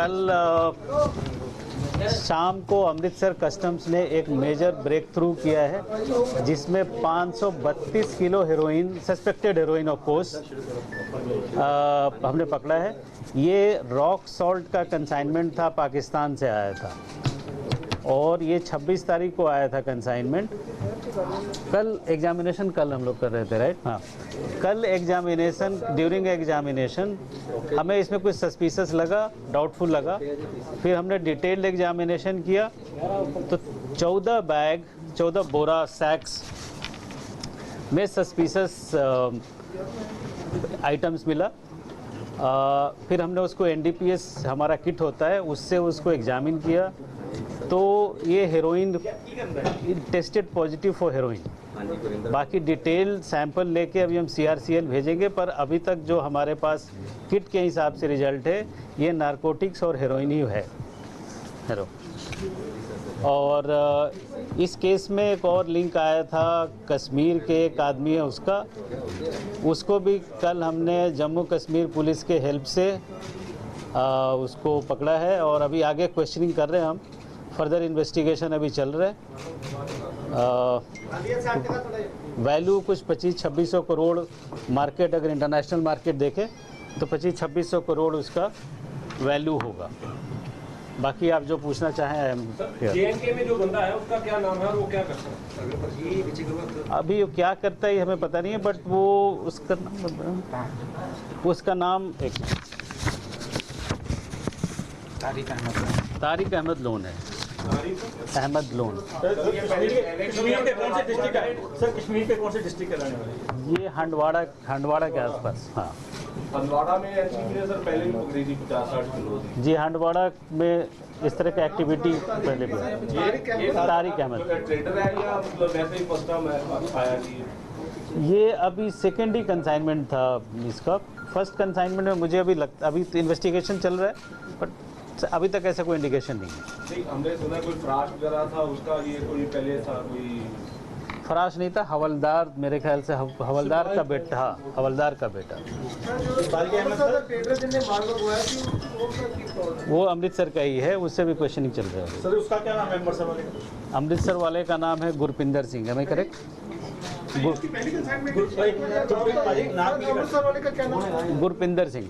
कल शाम को अमृतसर कस्टम्स ने एक मेजर ब्रेक थ्रू किया है जिसमें 532 kilo heroin, suspected heroin of course, हमने पकड़ा है। ये रॉक सॉल्ट का कंसाइनमेंट था, पाकिस्तान से आया था और ये 26 तारीख को आया था कंसाइनमेंट। कल एग्जामिनेशन कल हम लोग कर रहे थे, राइट? हाँ, कल एग्जामिनेशन, ड्यूरिंग एग्जामिनेशन हमें इसमें कुछ सस्पिशियस लगा, डाउटफुल लगा। फिर हमने डिटेल्ड एग्जामिनेशन किया तो 14 बोरा सैक्स में सस्पिशियस आइटम्स मिला। फिर हमने उसको एनडीपीएस हमारा किट होता है उससे उसको एग्जामिन किया तो ये heroin tested positive for heroin. बाकी डिटेल सैंपल लेके अभी हम सीआरसीएल भेजेंगे, पर अभी तक जो हमारे पास किट के हिसाब से रिजल्ट है ये नारकोटिक्स और हेरोइन ही है, हेरो। और इस केस में एक और लिंक आया था, कश्मीर के एक आदमी है उसको भी कल हमने जम्मू कश्मीर पुलिस के हेल्प से उसको पकड़ा है और अभी आगे क्वेश्चनिंग कर रहे हैं हम। फर्दर इन्वेस्टिगेशन अभी चल रहा है। वैल्यू कुछ 25-2600 करोड़ मार्केट, अगर इंटरनेशनल मार्केट देखें तो 25-2600 करोड़ उसका वैल्यू होगा। बाकी आप जो पूछना चाहें। जेएनके में जो बंदा है उसका क्या नाम है और वो क्या करता है? अभी वो क्या करता है हमें पता नहीं है, बट वो उसका नाम एक तारिक अहमद लोन है। अहमद लोन। कश्मीर के कौन से डिस्ट्रिक्ट है सर? कश्मीर के कौन से डिस्ट्रिक्ट के रहने वाले? ये हंडवाड़ा के आसपास। हाँ, हंडवाड़ा में एनसीबी ने सर पहले भी पकड़ी थी 50-60 किलो। जी, हंडवाड़ा में इस तरह की एक्टिविटी पहले भी। तारिक अहमद ट्रेडर है या मतलब वैसे ही फर्स्ट टाइम आया कि ये अभी सेकेंड ही कंसाइनमेंट था इसका। फर्स्ट कंसाइनमेंट में मुझे अभी तो इन्वेस्टिगेशन चल रहा है, बट अभी तक ऐसा कोई इंडिकेशन नहीं है। नहीं, हमने सुना कोई फराश वगैरह था उसका, ये कोई पहले था कोई? फराश नहीं था, हवलदार, मेरे ख्याल से हवलदार का बेटा। हाँ, हवलदार का बेटा। वो अमृतसर का ही है, उससे भी क्वेश्चनिंग चल रहा है। सर उसका क्या नाम है अमृतसर वाले का? अमृतसर वाले का नाम है गुरपिंदर सिंह, है मैं करेक्ट? गुरपिंदर सिंह,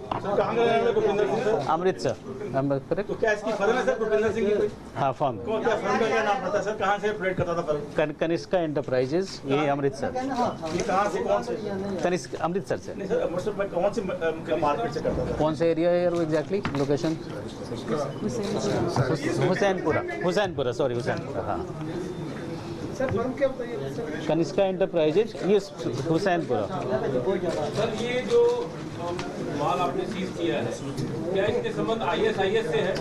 अमृतसर, करेक्ट? तो क्या इसकी फर्म है सर गुरपिंदर सिंह की कोई? हाँ, फर्म का क्या नाम था सर? कहाँ से ऑपरेट करता था फर्म? कनिष्का एंटरप्राइजेज, ये अमृतसर। ये कहाँ से, कौन से? कनिष्क अमृतसर से। नहीं सर, अमृतसर में कौन से मार्केट से करता था? कौन सा एरिया है यार वो exactly location? Hussainpura, sorry, Hussainpura. हाँ, कनिष्का एंटरप्राइजेज, ये हुसैनपुरा। सर ये जो माल आपने सीज किया है, क्या इसके संबंध आईएसआईएस से है?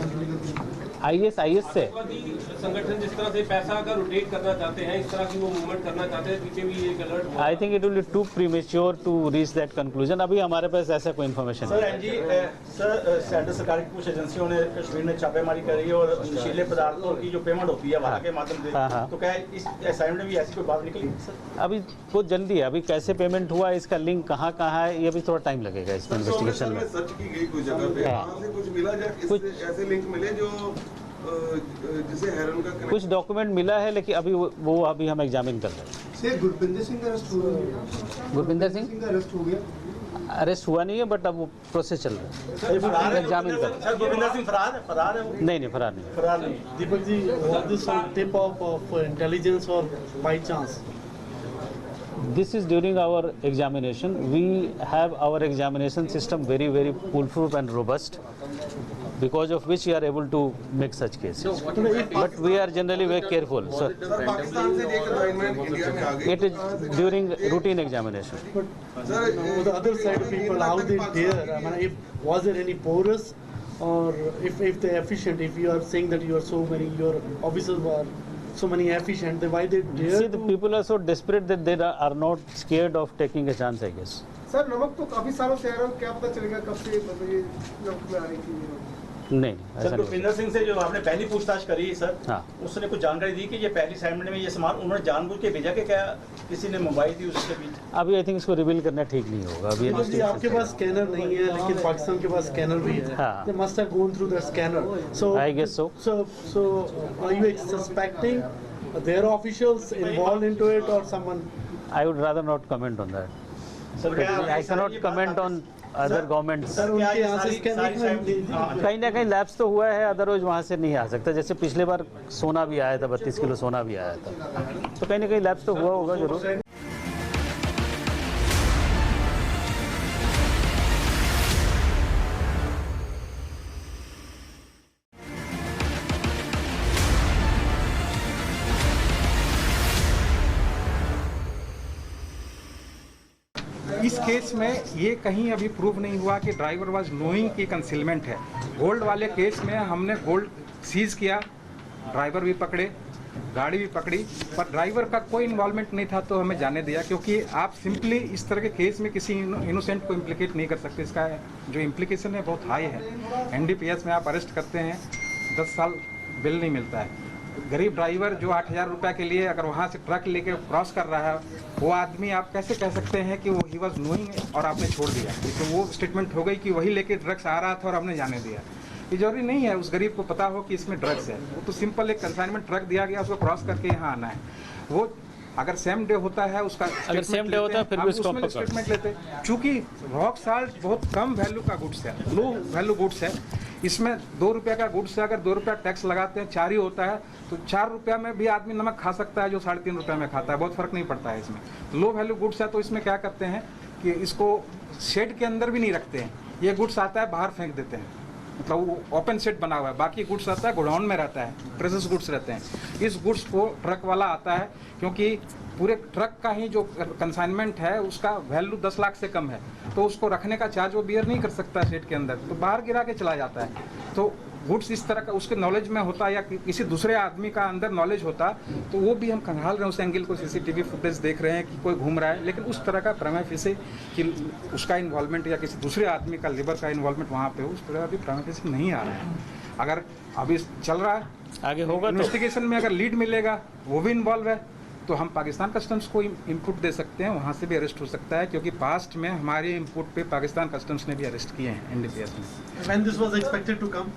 आईएसआईएस से संगठन जिस तरह से पैसा अगर रोटेट करना चाहते हैं, इस तरह की वो मूवमेंट करना चाहते हैं, पीछे भी एक alert? I think it will be too premature to reach that conclusion. अभी हमारे पास ऐसा कोई इन्फॉर्मेशन सर एनजी सर सेंट्रल सरकार की कुछ एजेंसियों ने कश्मीर में छापेमारी करी है और नशीले पदार्थों की जो पेमेंट होती है हवाला के माध्यम से, हाँ। तो क्या इस असाइनमेंट में भी ऐसी कोई बात निकली सर? अभी बहुत जल्दी है, अभी कैसे पेमेंट हुआ, इसका लिंक कहाँ है, ये भी थोड़ा टाइम लगेगा इसमें इन्वेस्टिगेशन में। सर्च की गई कुछ जगह पे, वहाँ से कुछ मिला कुछ ऐसे लिंक मिले जो जिसे हेरोइन का कुछ डॉक्यूमेंट मिला है, लेकिन अभी वो अभी हम एग्जामिन कर रहे हैं। गुरपिंदर सिंह का अरेस्ट हो गया? गुरपिंदर सिंह का अरेस्ट हो गया? अरेस्ट हुआ नहीं है, बट अब वो प्रोसेस चल रहा है, एग्जामिन कर रहे हैं। सर गुरपिंदर सिंह फरार है वो? नहीं, फरार नहीं। फरार नहीं। Deepak ji, was this on tip of intelligence or by chance? This is during our examination. We have our examination system very, very foolproof and robust, because of which we are able to make such cases. But we are generally very careful. So sir Pakistan से एक assignment India में आ गई। it is during routine examination. Sir The other side people, how they dare? I mean, if was there any porous, or if they efficient? If you are saying that you are so many, your officers were so many efficient, then why they dare? See, the people are so desperate that they are not scared of taking a chance, I guess. Sir नमक तो काफी सालों से आ रहा है, क्या पता चलेगा कब से मतलब ये नमक में आ रही थी? नहीं सर ऐसा नहीं गुरपिंदर सिंह से जो आपने पहली पूछताछ करी सर, हाँ। उसने कुछ जानकारी दी कि ये पहली असाइनमेंट में ये सामान उन्होंने जानबूझ के भेजा कि क्या किसी ने मंगवाई थी उसके बीच? अभी आई थिंक इसको रिवील करना ठीक नहीं होगा अभी Because जी आपके पास स्कैनर नहीं है, लेकिन पाकिस्तान के पास स्कैनर भी है. हाँ. They must have gone through the scanner. So I guess so. So are you suspecting their officials involved into it or someone? I would rather not comment on that. Sir क्या I cannot comment on other governments. Sir क्या उनके ये यहाँ से सारी scanner assignment- हाँ, कहीं ना कहीं लैप्स तो हुआ है, अदरवाइज वहाँ से नहीं आ सकता। जैसे पिछले बार सोना भी आया था, 32 किलो सोना भी आया था, तो कहीं ना कहीं लैप्स तो हुआ होगा जरूर। इस केस में ये कहीं अभी प्रूव नहीं हुआ कि ड्राइवर वाज नोइंग की कंसीलमेंट है। गोल्ड वाले केस में हमने गोल्ड सीज किया, ड्राइवर भी पकड़े, गाड़ी भी पकड़ी, पर ड्राइवर का कोई इन्वॉल्वमेंट नहीं था तो हमें जाने दिया, क्योंकि आप सिंपली इस तरह के केस में किसी इनोसेंट को इम्प्लीकेट नहीं कर सकते। इसका जो इम्प्लीकेशन है बहुत हाई है। एनडीपीएस में आप अरेस्ट करते हैं 10 साल बिल नहीं मिलता है। गरीब ड्राइवर जो 8,000 रुपये के लिए अगर वहाँ से ट्रक लेके क्रॉस कर रहा है, वो आदमी आप कैसे कह सकते हैं कि वो ही वॉज नोइंग और आपने छोड़ दिया? तो वो स्टेटमेंट हो गई कि वही लेके ड्रग्स आ रहा था और हमने जाने दिया। ये जरूरी नहीं है उस गरीब को पता हो कि इसमें ड्रग्स है। वो तो सिंपल एक कंसाइनमेंट ट्रक दिया गया, उसको क्रॉस करके यहाँ आना है। वो अगर सेम डे होता है उसका अगर सेम डे होता है फिर भी इसको पकड़ स्टेटमेंट लेते। चूंकि रॉक साल्ट बहुत कम वैल्यू का गुड्स है, लो वैल्यू गुड्स है, इसमें 2 रुपये का गुड्स है, अगर 2 रुपया टैक्स लगाते हैं, 4 ही होता है, तो 4 रुपया में भी आदमी नमक खा सकता है जो 3.5 रुपये में खाता है, बहुत फर्क नहीं पड़ता है इसमें। लो वैल्यू गुड्स है तो इसमें क्या करते हैं कि इसको शेड के अंदर भी नहीं रखते हैं, ये गुड्स आता है बाहर फेंक देते हैं, मतलब वो ओपन सेट बना हुआ है। बाकी गुड्स आता है गोडाउन में रहता है, प्रेशस गुड्स रहते हैं। इस गुड्स को ट्रक वाला आता है, क्योंकि पूरे ट्रक का ही जो कंसाइनमेंट है उसका वैल्यू 10 लाख से कम है, तो उसको रखने का चार्ज वो बियर नहीं कर सकता सेट के अंदर, तो बाहर गिरा के चला जाता है। तो गुड्स इस तरह का उसके नॉलेज में होता या किसी दूसरे आदमी का अंदर नॉलेज होता तो वो भी हम खंगाल रहे हैं उस एंगल को। सीसीटीवी फुटेज देख रहे हैं कि कोई घूम रहा है, लेकिन उस तरह का प्रमा फेसी कि उसका इन्वॉल्वमेंट या किसी दूसरे आदमी का लिवर का इन्वॉल्वमेंट वहाँ पे हो, उस तरह अभी प्रमा फेसी नहीं आ रहा है। अगर अभी चल रहा है आगे होगा तो इन्वेस्टिगेशन में, अगर लीड मिलेगा वो भी इन्वॉल्व है तो हम पाकिस्तान कस्टम्स को इनपुट दे सकते हैं, वहाँ से भी अरेस्ट हो सकता है, क्योंकि पास्ट में हमारे इनपुट पे पाकिस्तान कस्टम्स ने भी अरेस्ट किए हैं एनडीपीएस में। When this was expected to come?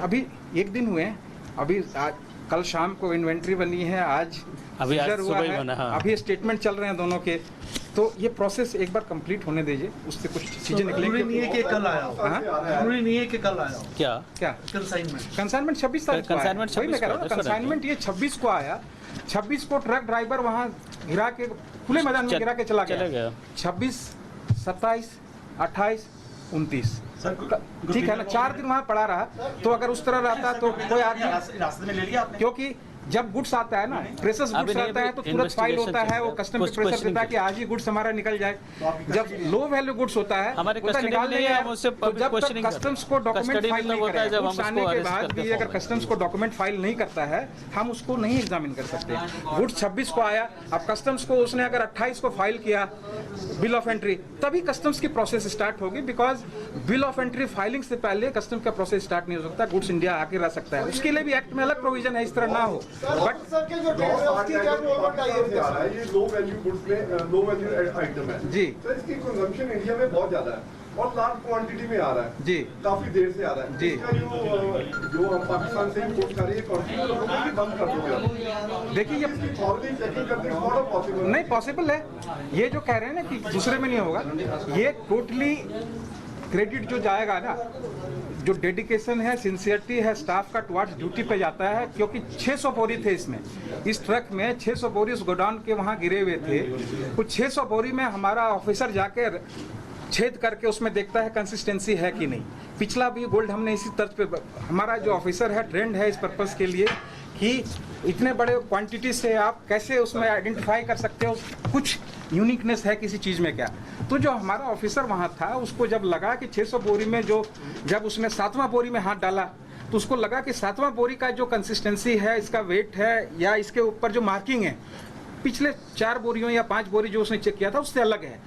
अभी 1 दिन हुए हैं, अभी कल शाम को इन्वेंट्री बनी है, आज अभी आज सीजर हुआ सुबह ही है, बना, हाँ। अभी स्टेटमेंट चल रहे हैं दोनों के, तो ये प्रोसेस एक बार कंप्लीट होने दीजिए, उससे कुछ चीजें जरूरी नहीं है निकलेंगी। कि कल आया हो, हाँ? जरूरी नहीं है कि कल आया हो क्या क्या कंसाइनमेंट। कंसाइनमेंट 26 तारीख को आया। कंसाइनमेंट वही मैं 26 कह रहा हूँ, को, कंसाइनमेंट ये 26 को आया, 26 को ट्रक ड्राइवर वहाँ गिरा के खुले मैदान में गिरा के चला गया। 26, 27, 28, 29 ठीक है ना, 4 दिन वहाँ पड़ा रहा। तो अगर उस तरह रहता तो कोई आदमी रास्ते में ले लिया आपने? क्योंकि जब गुड्स आता है ना, प्रेशस अभी गुड्स नहीं, आता है तो अभी तुरंत फाइल investigation होता है, वो चल रहा है, कस्टम पे कुछ प्रेशर questioning देता है कि आज ही गुड्स हमारा निकल जाए। जब लो वैल्यू गुड्स होता है हमारे वो तो custody निकाल में नहीं देंगे, है, हम उससे तो जब questioning तक कर कस्टम्स रहे को हैं। डॉक्यूमेंट Custody फाइल मतलब नहीं होता है करेगा, जब हम गुड्स उसको आने के arrest बाद करते भी हैं अगर forward। कस्टम्स को डॉक्यूमेंट फाइल नहीं करता है, हम उसको नहीं एग्जामिन कर सकते। गुड्स 26 को आया, अब कस्टम्स को उसने अगर 28 को फाइल किया बिल ऑफ एंट्री, तभी कस्टम्स की प्रोसेस स्टार्ट होगी, because bill of entry filing से पहले कस्टम्स का प्रोसेस स्टार्ट नहीं हो सकता, गुड्स इंडिया आके रह सकता है। उसके लिए भी एक्ट में अलग प्रोविजन है, इस तरह ना हो। बट ये लो वैल्यू गुड्स में लो वैल्यू आइटम है जी सर, इसकी कंजम्पशन इंडिया में बहुत ज्यादा है और लार्ज क्वांटिटी में आ रहा है जी काफी देर से आ रहा है जी। इसका जो हम पाकिस्तान से इंपोर्ट कर रहे हैं क्वांटिटी बंद कर दोगे? देखिए ये फॉरवर्डिंग चेकिंग करते हैं थोड़ा पॉसिबल नहीं पॉसिबल है, ये जो कह रहे हैं ना कि दूसरे में नहीं होगा, ये टोटली क्रेडिट जो जाएगा ना, जो डेडिकेशन है, सिंसियरिटी है स्टाफ का टुवर्ड्स ड्यूटी पे जाता है, क्योंकि 600 बोरी थे इसमें, इस ट्रक में 600 बोरी उस गोडाउन के वहाँ गिरे हुए थे। कुछ 600 बोरी में हमारा ऑफिसर जाके छेद करके उसमें देखता है कंसिस्टेंसी है कि नहीं। पिछला भी गोल्ड हमने इसी तर्ज पे, हमारा जो ऑफिसर है ट्रेंड है इस पर्पस के लिए कि इतने बड़े क्वांटिटी से आप कैसे उसमें आइडेंटिफाई कर सकते हो कुछ यूनिकनेस है किसी चीज़ में क्या। तो जो हमारा ऑफिसर वहाँ था उसको जब लगा कि 600 बोरी में जो, जब उसने 7वां बोरी में हाथ डाला तो उसको लगा कि 7वां बोरी का जो कंसिस्टेंसी है, इसका वेट है या इसके ऊपर जो मार्किंग है, पिछले 4 बोरियों या 5 बोरी जो उसने चेक किया था उससे अलग है।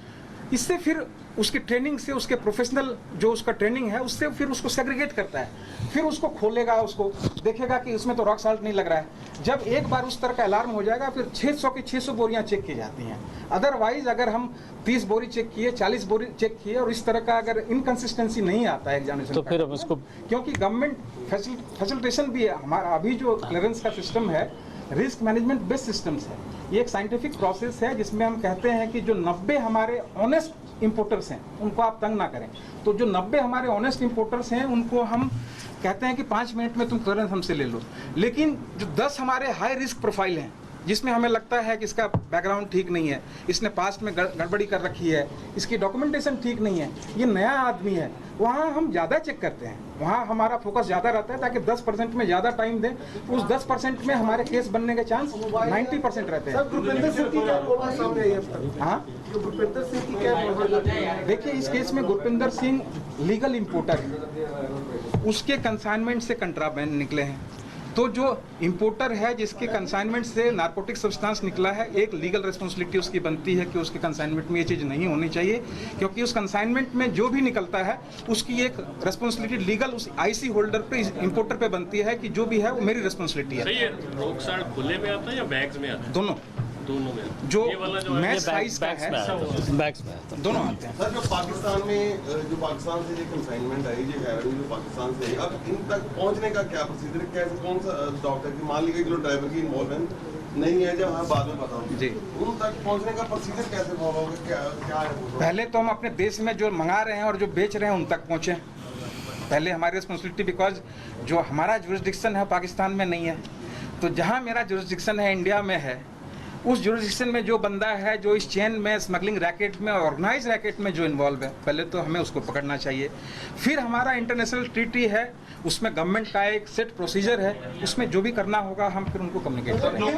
इससे फिर उसकी ट्रेनिंग से, उसके प्रोफेशनल जो उसका ट्रेनिंग है उससे फिर उसको सेग्रीगेट करता है, फिर उसको खोलेगा, उसको देखेगा कि उसमें तो रॉक साल्ट नहीं लग रहा है। जब एक बार उस तरह का अलार्म हो जाएगा फिर 600 की 600 बोरियां चेक की जाती हैं। अदरवाइज अगर हम 30 बोरी चेक किए, 40 बोरी चेक किए और इस तरह का अगर इनकंसिस्टेंसी नहीं आता है एग्जामिनेशन तो फिर हम उसको, क्योंकि गवर्नमेंट फैसिलिटेशन भी है हमारा, अभी जो क्लियरेंस का सिस्टम है रिस्क मैनेजमेंट बेस्ड सिस्टम्स है। ये एक साइंटिफिक प्रोसेस है जिसमें हम कहते हैं कि जो 90 हमारे ऑनेस्ट इंपोर्टर्स हैं उनको आप तंग ना करें। तो जो 90 हमारे ऑनेस्ट इंपोर्टर्स हैं उनको हम कहते हैं कि 5 मिनट में तुम क्लियरेंस हमसे ले लो। लेकिन जो 10 हमारे हाई रिस्क प्रोफाइल हैं जिसमें हमें लगता है कि इसका बैकग्राउंड ठीक नहीं है, इसने पास्ट में गड़बड़ी कर रखी है, इसकी डॉक्यूमेंटेशन ठीक नहीं है, ये नया आदमी है, वहाँ हम ज़्यादा चेक करते हैं, वहाँ हमारा फोकस ज़्यादा रहता है ताकि 10% में ज़्यादा टाइम दें। उस 10% में हमारे केस बनने के चांस 90% रहते हैं। गुरपिंदर सिंह की क्या प्रॉब्लम सामने आई है? हाँ, गुरपिंदर सिंह की क्या प्रॉब्लम है? देखिए इस केस में गुरपिंदर सिंह लीगल इंपोर्टर है, उसके कंसाइनमेंट से कंट्राबैंड निकले हैं। तो जो इंपोर्टर है जिसके कंसाइनमेंट से नारकोटिक सब्सटेंस निकला है, एक लीगल रिस्पॉन्सिबिलिटी उसकी बनती है कि उसके कंसाइनमेंट में ये चीज़ नहीं होनी चाहिए, क्योंकि उस कंसाइनमेंट में जो भी निकलता है उसकी एक रिस्पॉन्सिबिलिटी लीगल उस आईसी होल्डर पे, इंपोर्टर पे बनती है कि जो भी है वो मेरी रिस्पॉन्सिबिलिटी है। सही है। रॉक साल्ट खुले में आता है या बैग्स में आता है? दोनों में। जो ये वाला जो है, मैच साइज का है बैग्स में आता है। दोनों आते हैं। सर जो पाकिस्तान में जो पाकिस्तान से जो कंसाइनमेंट आई, जो हेरोइन जो पाकिस्तान से आई, अब इन तक पहुंचने का क्या प्रोसीजर है? कैसे, कौन सा डॉक्टर की, मान लीजिए कि ड्राइवर की इन्वॉल्वमेंट नहीं है, जब हाँ बाद में पता होगा जी, उन तक पहुंचने का प्रोसीजर कैसे फॉलो होगा? क्या है वो? पहले तो हम अपने देश में जो मंगा रहे हैं और जो बेच रहे हैं उन तक पहुँचे, पहले हमारी रिस्पॉन्सिबिलिटी, बिकॉज जो हमारा जुरिस्डिक्शन है पाकिस्तान में नहीं है। तो जहाँ मेरा जुरिस्डिक्शन है इंडिया में है, उस जुरिस्डिक्शन में जो बंदा है जो इस चेन में, स्मगलिंग रैकेट में, ऑर्गेनाइज रैकेट में जो इन्वॉल्व है, पहले तो हमें उसको पकड़ना चाहिए। फिर हमारा इंटरनेशनल ट्रीटी है, उसमें गवर्नमेंट का एक सेट प्रोसीजर है, उसमें जो भी करना होगा हम फिर उनको कम्युनिकेट करेंगे।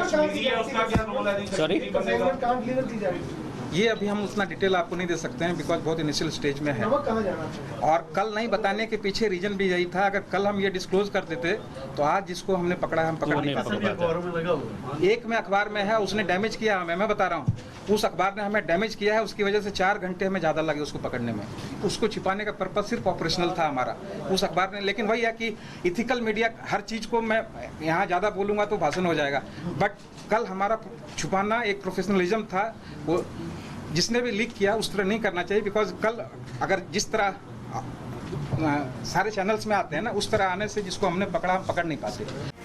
सॉरी, कंसाइनमेंट कहाँ डिलीवर की जाएगी? ये अभी हम उतना डिटेल आपको नहीं दे सकते हैं बिकॉज बहुत इनिशियल स्टेज में है। नमक कहाँ जाना चाहिए? और कल नहीं बताने के पीछे रीजन भी यही था, अगर कल हम ये डिस्क्लोज कर देते तो आज जिसको हमने पकड़ा है हम पकड़ नहीं पाते। एक में अखबार में है, उसने डैमेज किया हमें, मैं बता रहा हूँ, उस अखबार ने हमें डैमेज किया है, उसकी वजह से 4 घंटे हमें ज़्यादा लगे उसको पकड़ने में। उसको छिपाने का पर्पज सिर्फ ऑपरेशनल था हमारा उस अखबार ने। लेकिन वही है कि इथिकल मीडिया, हर चीज़ को मैं यहाँ ज़्यादा बोलूँगा तो भाषण हो जाएगा, बट कल हमारा छुपाना एक प्रोफेशनलिज्म था, वो जिसने भी लीक किया उस तरह नहीं करना चाहिए। बिकॉज कल अगर जिस तरह सारे चैनल्स में आते हैं ना, उस तरह आने से जिसको हमने पकड़ा हम पकड़ नहीं पाते।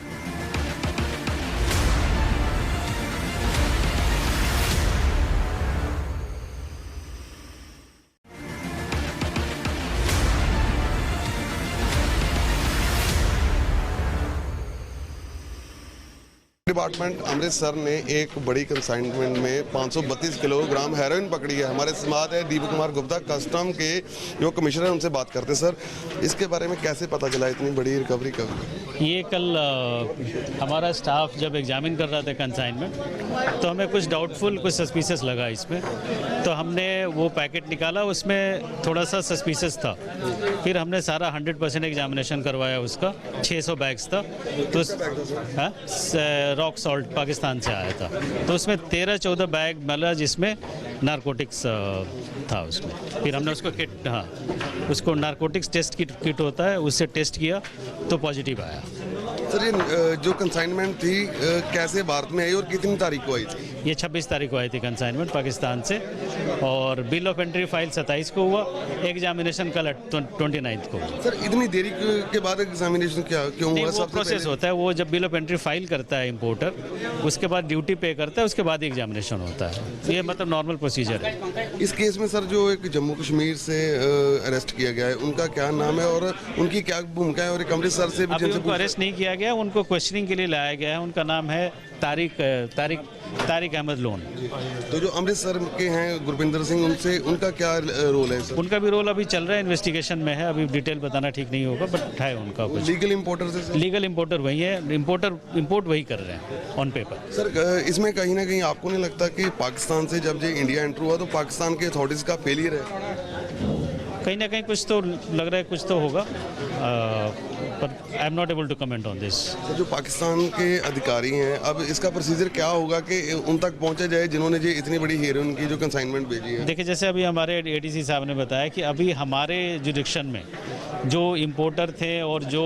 डिपार्टमेंट अमृतसर ने एक बड़ी कंसाइनमेंट में 532 किलोग्राम हेरोइन पकड़ी है। हमारे साथ है दीपक कुमार गुप्ता, कस्टम के जो कमिश्नर हैं, उनसे बात करते हैं। सर, इसके बारे में कैसे पता चला इतनी बड़ी रिकवरी कब? ये कल हमारा स्टाफ जब एग्जामिन कर रहा था कंसाइनमेंट, तो हमें कुछ डाउटफुल, कुछ सस्पिशियस लगा इसमें, तो हमने वो पैकेट निकाला, उसमें थोड़ा सा सस्पिशियस था। फिर हमने सारा 100% एग्जामिनेशन करवाया, उसका 600 बैग्स था, तो रॉक सॉल्ट पाकिस्तान से आया था, तो उसमें 13-14 बैग मिला जिसमें नारकोटिक्स था उसमें। फिर हमने उसको किट, हाँ, उसको नारकोटिक्स टेस्ट किट होता है, उससे टेस्ट किया तो पॉजिटिव आया। सर, ये जो कंसाइनमेंट थी कैसे भारत में आई और कितनी तारीख को आई थी? ये 26 तारीख को आई थी कंसाइनमेंट पाकिस्तान से, और बिल ऑफ एंट्री फाइल 27 को हुआ, एग्जामिनेशन कल 29 को हुआ। सर, इतनी देरी के बाद एग्जामिनेशन क्यों हुआ? वो प्रोसेस होता है, वो जब बिल ऑफ एंट्री फाइल करता है इंपोर्टर, उसके बाद ड्यूटी पे करता है, उसके बाद एग्जामिनेशन होता है। ये मतलब नॉर्मल प्रोसीजर है। इस केस में सर जो एक जम्मू कश्मीर से अरेस्ट किया गया है, उनका क्या नाम है और उनकी क्या भूमिका है? और एक अमृतसर से भी अभी उनको अरेस्ट नहीं किया गया, उनको क्वेश्चनिंग के लिए लाया गया है। उनका नाम है तारिक अहमद लोन। तो जो अमृतसर के हैं गुरपिंदर सिंह, उनका क्या रोल है सर? उनका भी रोल अभी चल रहा है, इन्वेस्टिगेशन में है, अभी डिटेल बताना ठीक नहीं होगा, बट है उनका कुछ। लीगल इंपोर्टर से? लीगल इंपोर्टर वही है, इंपोर्ट वही कर रहे हैं ऑन पेपर। सर, इसमें कहीं ना कहीं आपको नहीं लगता कि पाकिस्तान से जब ये इंडिया एंटर हुआ तो पाकिस्तान के अथॉरिटीज़ का फेलियर है? कहीं ना कहीं कुछ तो लग रहा है, कुछ तो होगा। पर I am not able to comment on this. तो जो पाकिस्तान के अधिकारी हैं, अब इसका प्रोसीजर क्या होगा कि उन तक पहुंचा जाए जिन्होंने जो इतनी बड़ी हेरोइन की जो कंसाइनमेंट भेजी है? देखिए, जैसे अभी हमारे एडीसी साहब ने बताया कि अभी हमारे जुरिडिक्शन में जो इंपोर्टर थे और जो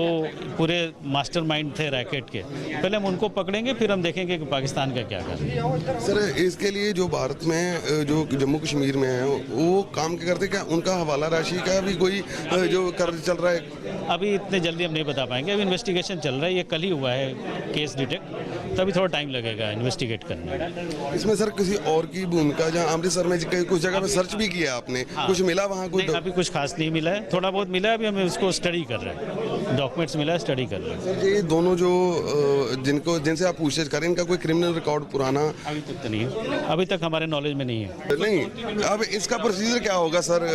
पूरे मास्टरमाइंड थे रैकेट के, पहले हम उनको पकड़ेंगे, फिर हम देखेंगे कि पाकिस्तान का क्या करना। सर, इसके लिए जो भारत में जो जम्मू कश्मीर में है वो काम क्या करते, क्या उनका हवाला राशि का भी कोई जो कर्ज चल रहा है? अभी इतने जल्दी हम नहीं बता पाएंगे, अभी इन्वेस्टिगेशन चल रहा है, ये कल ही हुआ है केस डिटेक्ट, तभी थोड़ा टाइम लगेगा इन्वेस्टिगेट करने में। इसमें सर किसी और की भूमिका, जहाँ अमृतसर में कुछ जगह पे सर्च भी किया आपने, कुछ मिला वहाँ? कुछ अभी कुछ खास नहीं मिला है, थोड़ा बहुत मिला है, अभी हम इसको स्टडी कर रहे हैं, डॉक्यूमेंट्स मिला है, स्टडी कर रहे हैं। सर, ये दोनों जो जिनसे आप पूछताछ करें, इनका कोई क्रिमिनल रिकॉर्ड पुराना? अभी तक तो नहीं है, अभी तक हमारे नॉलेज में नहीं है। नहीं, अब इसका प्रोसीजर क्या होगा सर,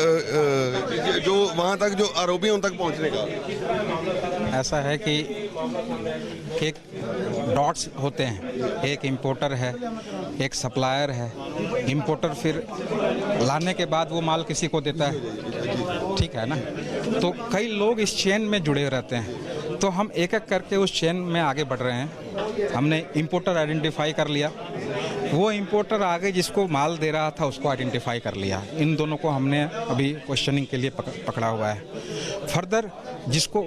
जो वहाँ तक जो आरोपी हैं उन तक पहुँचने का? ऐसा है कि एक डॉट्स होते हैं, एक इंपोर्टर है, एक सप्लायर है। इंपोर्टर फिर लाने के बाद वो माल किसी को देता है, ठीक है ना? तो कई लोग इस चेन में जुड़े रहते हैं, तो हम एक एक करके उस चेन में आगे बढ़ रहे हैं। हमने इंपोर्टर आइडेंटिफाई कर लिया, वो इंपोर्टर आगे जिसको माल दे रहा था उसको आइडेंटिफाई कर लिया। इन दोनों को हमने अभी क्वेश्चनिंग के लिए पकड़ा हुआ है। फर्दर जिसको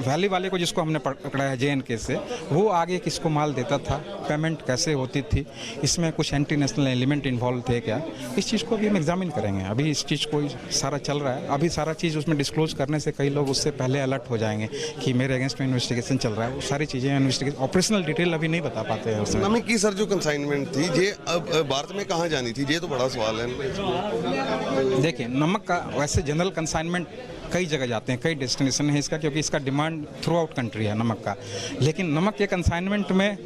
वैली वाले को जिसको हमने पकड़ा है JNK से, वो आगे किसको माल देता था, पेमेंट कैसे होती थी, इसमें कुछ एंटी नेशनल एलिमेंट इन्वॉल्व थे क्या, इस चीज़ को भी हम एग्जामिन करेंगे। अभी इस चीज़ को सारा चल रहा है, अभी सारा चीज़ उसमें डिस्क्लोज करने से कई लोग उससे पहले अलर्ट हो जाएंगे कि मेरे अगेंस्ट में इन्वेस्टिगेशन चल रहा है। वो सारी चीज़ें इन्वेस्टिगेशन ऑपरेशनल डिटेल अभी नहीं बता पाते हैं उसमें। नमक की सर जो कंसाइनमेंट थी, ये अब भारत में कहाँ जानी थी, ये तो बड़ा सवाल है। देखिए, नमक का वैसे जनरल कंसाइनमेंट कई जगह जाते हैं, कई डेस्टिनेशन है इसका, क्योंकि इसका डिमांड थ्रू आउट कंट्री है नमक का। लेकिन नमक के कंसाइनमेंट में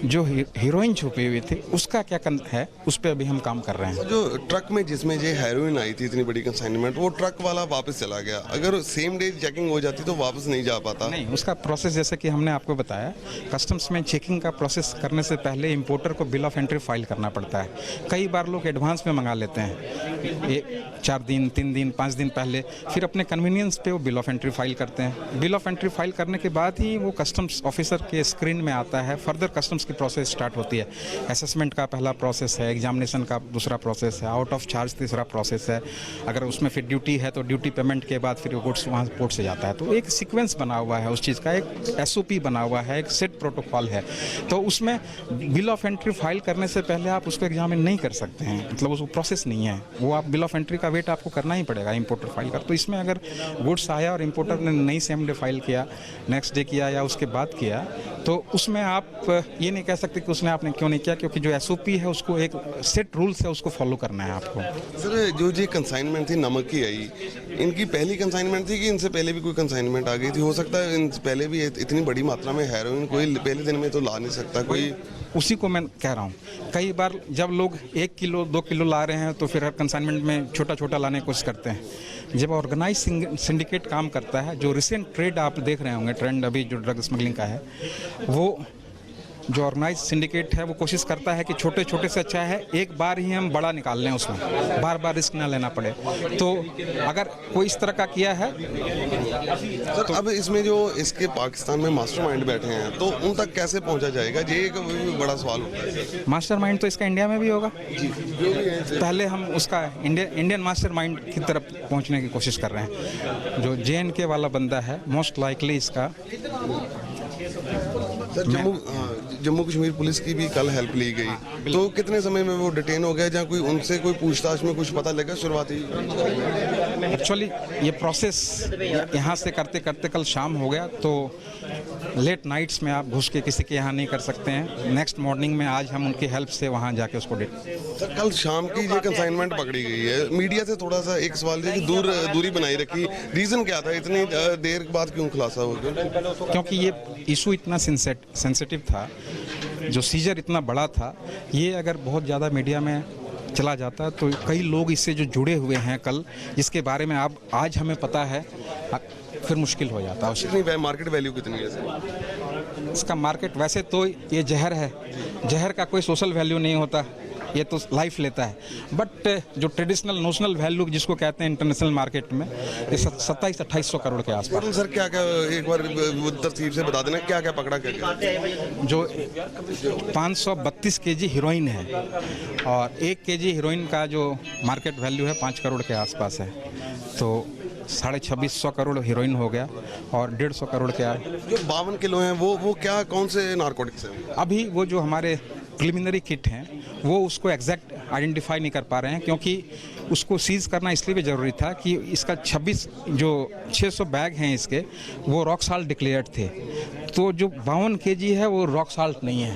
जो हीरोइन छुपी हुई थी उसका क्या है, उस पर अभी हम काम कर रहे हैं। जो ट्रक में जिसमें ये हेरोइन आई थी इतनी बड़ी कंसाइनमेंट, वो ट्रक वाला वापस चला गया, अगर सेम डे चेकिंग हो जाती तो वापस नहीं जा पाता? नहीं, उसका प्रोसेस जैसे कि हमने आपको बताया, कस्टम्स में चेकिंग का प्रोसेस करने से पहले इंपोर्टर को बिल ऑफ एंट्री फाइल करना पड़ता है। कई बार लोग एडवांस में मंगा लेते हैं, 4 दिन 3 दिन 5 दिन पहले, फिर अपने कन्वीनियंस पे वो बिल ऑफ एंट्री फाइल करते हैं। बिल ऑफ एंट्री फाइल करने के बाद ही वो कस्टम्स ऑफिसर के स्क्रीन में आता है। फर्दर कस्टम्स की प्रोसेस स्टार्ट होती है। असेसमेंट का पहला प्रोसेस है, एग्जामिनेशन का दूसरा प्रोसेस है, आउट ऑफ चार्ज तीसरा प्रोसेस है। अगर उसमें फिर ड्यूटी है तो ड्यूटी पेमेंट के बाद फिर वो गुड्स वहाँ पोर्ट से जाता है। तो एक सीक्वेंस बना हुआ है उस चीज़ का, एक SOP बना हुआ है, एक सेट प्रोटोकॉल है। तो उसमें बिल ऑफ एंट्री फाइल करने से पहले आप उसको एग्जामिन नहीं कर सकते हैं, मतलब उसको प्रोसेस नहीं है वो। आप बिल ऑफ एंट्री का वेट आपको करना ही पड़ेगा इंपोर्टर फाइल कर। तो इसमें अगर गुड्स आया और इंपोर्टर ने नहीं सेम डे फाइल किया, नेक्स्ट डे किया या उसके बाद किया, तो उसमें आप ये नहीं कह सकते कि उसने आपने क्यों नहीं किया, क्योंकि जो SOP है उसको एक सेट रूल्स है, उसको फॉलो करना है आपको। सर, जो ये कंसाइनमेंट थी नमक की आई, इनकी पहली कंसाइनमेंट थी कि इनसे पहले भी कोई कंसाइनमेंट आ गई थी? हो सकता है इनसे पहले भी इतनी बड़ी मात्रा में हेरोइन कोई पहले दिन में तो ला नहीं सकता कोई। उसी को मैं कह रहा हूँ, कई बार जब लोग 1 किलो 2 किलो ला रहे हैं तो फिर हर कंसाइनमेंट में छोटा छोटा लाने की कोशिश करते हैं। जब ऑर्गेनाइज सिंडिकेट काम करता है, जो रिसेंट ट्रेड आप देख रहे होंगे, ट्रेंड अभी जो ड्रग स्मगलिंग का है, वो जो ऑर्गेनाइज सिंडिकेट है वो कोशिश करता है कि छोटे छोटे से अच्छा है एक बार ही हम बड़ा निकाल लें, उसमें बार बार रिस्क ना लेना पड़े। तो अगर कोई इस तरह का किया है सर, अब इसमें जो इसके पाकिस्तान में मास्टरमाइंड बैठे हैं तो उन तक कैसे पहुंचा जाएगा, ये एक बड़ा सवाल होता है। मास्टरमाइंड तो इसका इंडिया में भी होगा, पहले हम उसका इंडियन मास्टरमाइंड की तरफ पहुंचने की कोशिश कर रहे हैं। जो JNK वाला बंदा है, मोस्ट लाइकली इसका जम्मू कश्मीर पुलिस की भी कल हेल्प ली गई, तो कितने समय में वो डिटेन हो गया, जहाँ कोई उनसे कोई पूछताछ में कुछ पता लगा शुरुआती? एक्चुअली ये प्रोसेस यहाँ से करते करते कल शाम हो गया, तो लेट नाइट्स में आप घुस के किसी के यहाँ नहीं कर सकते हैं। नेक्स्ट मॉर्निंग में आज हम उनकी हेल्प से वहाँ जाके उसको सर, कल शाम की ये कंसाइनमेंट पकड़ी गई है, मीडिया से थोड़ा सा एक सवाल है कि दूरी बनाई रखी, रीज़न क्या था, इतनी देर बाद क्यों खुलासा हो गया? क्योंकि ये इशू इतना सेंसिटिव था, जो सीजर इतना बड़ा था, ये अगर बहुत ज़्यादा मीडिया में चला जाता तो कई लोग इससे जो जुड़े हुए हैं कल, जिसके बारे में आप आज हमें पता है, फिर मुश्किल हो जाता है। कितनी मार्केट वैल्यू कितनी है इसका? मार्केट वैसे तो ये जहर है, जहर का कोई सोशल वैल्यू नहीं होता, ये तो लाइफ लेता है, बट जो ट्रेडिशनल नोशनल वैल्यू जिसको कहते हैं इंटरनेशनल मार्केट में, ये 2700-2800 करोड़ के आसपास। टोटल सर क्या क्या एक बार तरतीब से बता देना, क्या क्या पकड़ा, क्या जो 532 केजी हीरोइन है और 1 केजी हीरोइन का जो मार्केट वैल्यू है 5 करोड़ के आसपास है, तो 2650 करोड़ हीरोइन हो गया और 150 करोड़ क्या जो 52 किलो हैं वो क्या कौन से नारकोटिक्स हैं? अभी वो जो हमारे प्रिलिमिनरी किट हैं वो उसको एग्जैक्ट आइडेंटिफाई नहीं कर पा रहे हैं, क्योंकि उसको सीज करना इसलिए भी ज़रूरी था कि इसका 600 बैग हैं इसके, वो रॉक साल्ट डिक्लेयर्ड थे, तो जो 52 केजी है वो रॉक साल्ट नहीं है,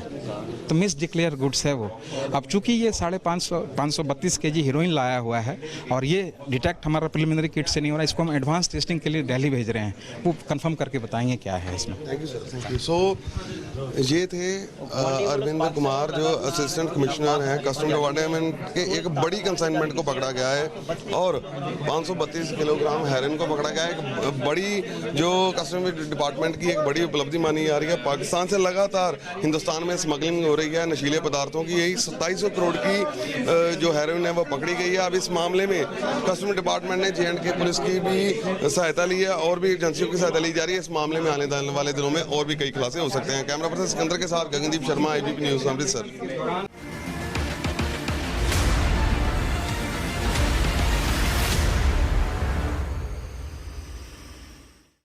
तो मिस डिक्लेयर गुड्स है वो। अब चूंकि ये 532 केजी हीरोइन लाया हुआ है और ये डिटेक्ट हमारा प्रिलिमिनरी किट से नहीं हो रहा, इसको हम एडवांस टेस्टिंग के लिए दिल्ली भेज रहे हैं, वो कंफर्म करके बताएंगे क्या है इसमें। Thank you sir, thank you. So ये थे अरविंद कुमार जो असिस्टेंट कमिश्नर हैं कस्टम डिपार्टमेंट के। एक बड़ी कंसाइनमेंट को पकड़ा गया है और 532 किलोग्राम हेरोइन को पकड़ा गया है। एक बड़ी जो कस्टम डिपार्टमेंट की एक बड़ी उपलब्धि मानी जा रही है। पाकिस्तान से लगातार हिंदुस्तान में स्मगलिंग हो रही है नशीले पदार्थों की, यही 2700 करोड़ की जो हेरोइन है वो पकड़ी गई है। अब इस मामले में कस्टम डिपार्टमेंट ने J&K पुलिस की भी सहायता ली है और भी एजेंसियों की सहायता ली जा रही है। इस मामले में आने वाले दिनों में और भी कई खुलासे हो सकते हैं। कैमरा पर्सन सिकंदर के साथ गगनदीप शर्मा, IBP न्यूज़, अमृतसर।